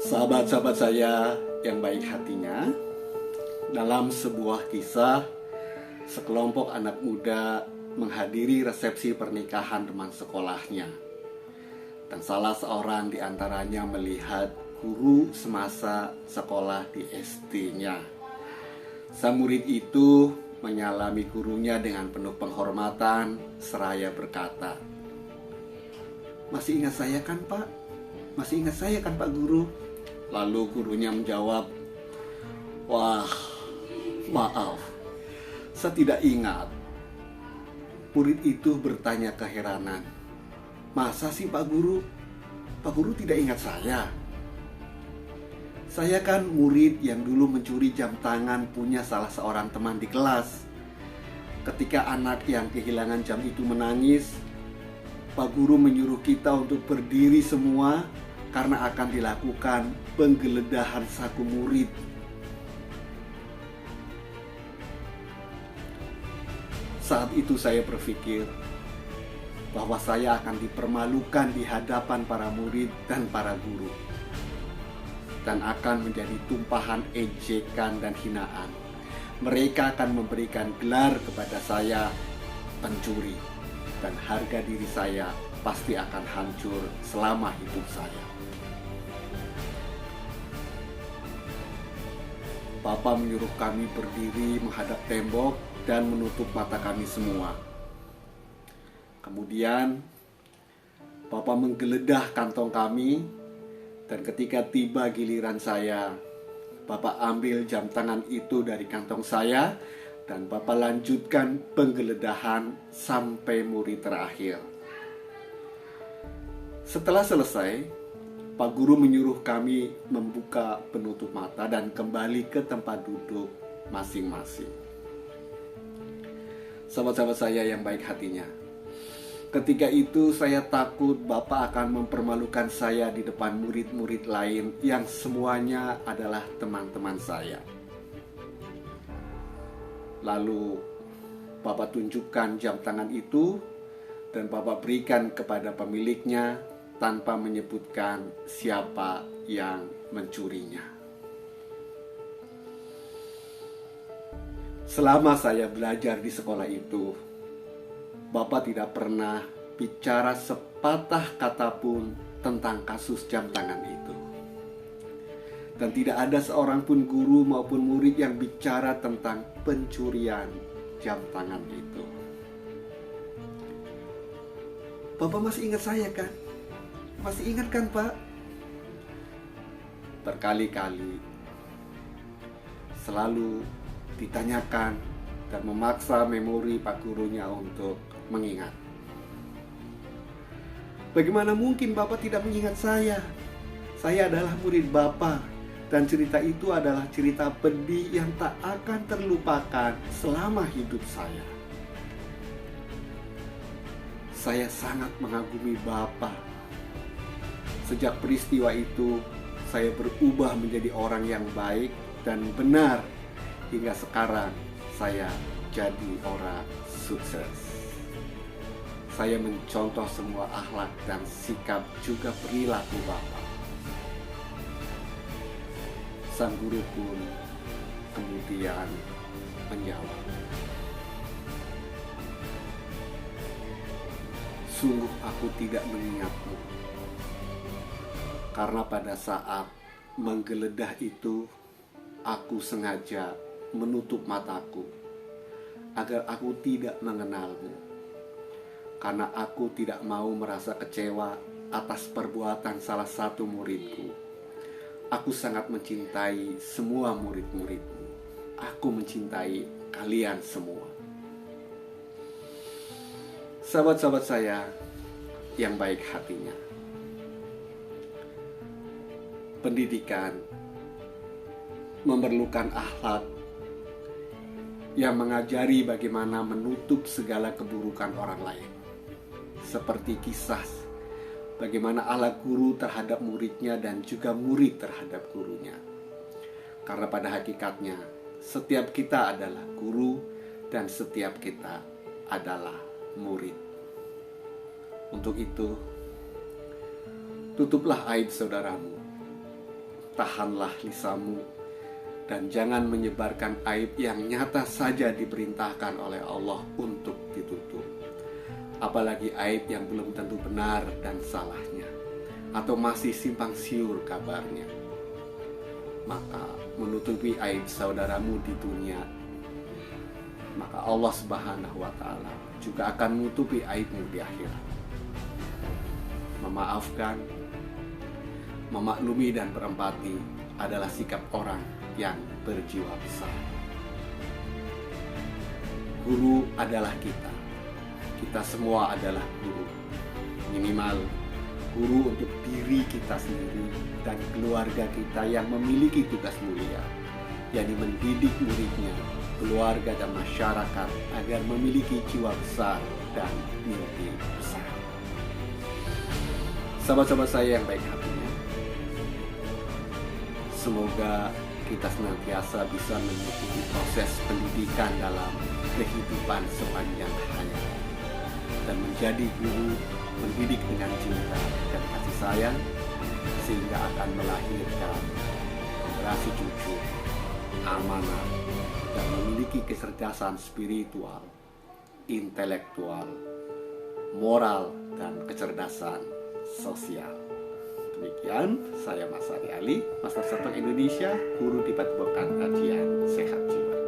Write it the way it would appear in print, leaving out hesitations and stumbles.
Sahabat-sahabat saya yang baik hatinya, dalam sebuah kisah, sekelompok anak muda menghadiri resepsi pernikahan teman sekolahnya. Dan salah seorang di antaranya melihat guru semasa sekolah di SD-nya. Sang murid itu menyalami gurunya dengan penuh penghormatan, seraya berkata, "Masih ingat saya kan, Pak? Masih ingat saya kan, Pak Guru?" Lalu gurunya menjawab, "Wah, maaf, saya tidak ingat." Murid itu bertanya keheranan, "Masa sih Pak Guru? Pak Guru tidak ingat saya? Saya kan murid yang dulu mencuri jam tangan punya salah seorang teman di kelas. Ketika anak yang kehilangan jam itu menangis, Pak Guru menyuruh kita untuk berdiri semua karena akan dilakukan penggeledahan saku murid." Saat itu saya berpikir bahwa saya akan dipermalukan di hadapan para murid dan para guru, dan akan menjadi tumpahan ejekan dan hinaan. Mereka akan memberikan gelar kepada saya pencuri, dan harga diri saya pasti akan hancur selama hidup saya. Papa menyuruh kami berdiri menghadap tembok dan menutup mata kami semua. Kemudian Papa menggeledah kantong kami, dan ketika tiba giliran saya, Papa ambil jam tangan itu dari kantong saya, dan Papa lanjutkan penggeledahan sampai murid terakhir. Setelah selesai, Pak Guru menyuruh kami membuka penutup mata dan kembali ke tempat duduk masing-masing. Sahabat-sahabat saya yang baik hatinya, ketika itu saya takut Bapak akan mempermalukan saya di depan murid-murid lain yang semuanya adalah teman-teman saya. Lalu Bapak tunjukkan jam tangan itu dan Bapak berikan kepada pemiliknya tanpa menyebutkan siapa yang mencurinya. Selama saya belajar di sekolah itu, Bapak tidak pernah bicara sepatah kata pun tentang kasus jam tangan itu. Dan tidak ada seorang pun guru maupun murid yang bicara tentang pencurian jam tangan itu. Bapak masih ingat saya kan? Masih ingat kan, Pak? Berkali-kali selalu ditanyakan dan memaksa memori Pak Gurunya untuk mengingat. Bagaimana mungkin Bapak tidak mengingat saya? Saya adalah murid Bapak, dan cerita itu adalah cerita pedih yang tak akan terlupakan selama hidup saya. Saya sangat mengagumi Bapak. Sejak peristiwa itu, saya berubah menjadi orang yang baik dan benar. Hingga sekarang, saya jadi orang sukses. Saya mencontoh semua akhlak dan sikap juga perilaku Bapak. Sang guru pun kemudian menjawab, "Sungguh aku tidak mengingatmu. Karena pada saat menggeledah itu, aku sengaja menutup mataku agar aku tidak mengenalmu. Karena aku tidak mau merasa kecewa atas perbuatan salah satu muridku. Aku sangat mencintai semua murid-muridmu. Aku mencintai kalian semua." Sahabat-sahabat saya yang baik hatinya, pendidikan memerlukan akhlak yang mengajari bagaimana menutup segala keburukan orang lain. Seperti kisah bagaimana akhlak guru terhadap muridnya dan juga murid terhadap gurunya. Karena pada hakikatnya setiap kita adalah guru dan setiap kita adalah murid. Untuk itu, tutuplah aib saudaramu tahanlah lisanmu dan jangan menyebarkan aib yang nyata saja diperintahkan oleh Allah untuk ditutup. Apalagi aib yang belum tentu benar dan salahnya, atau masih simpang siur kabarnya. Maka menutupi aib saudaramu di dunia, maka Allah Subhanahu wa Ta'ala juga akan menutupi aibmu di akhirat. Memaafkan, memaklumi dan berempati adalah sikap orang yang berjiwa besar. Guru adalah kita. Kita semua adalah guru. Minimal guru untuk diri kita sendiri dan keluarga kita yang memiliki tugas mulia, yakni mendidik muridnya, keluarga dan masyarakat agar memiliki jiwa besar dan mimpi besar. Sahabat-sahabat saya yang baik hatinya, semoga kita senantiasa bisa mengikuti proses pendidikan dalam kehidupan sepanjang hayat dan menjadi guru mendidik dengan cinta dan kasih sayang, sehingga akan melahirkan generasi cucu amanah dan memiliki kecerdasan spiritual, intelektual, moral, dan kecerdasan sosial. Demikian, saya Mas Ari Ali, Master Satu Indonesia, guru di Padepokan Kajian Sehat Jiwa.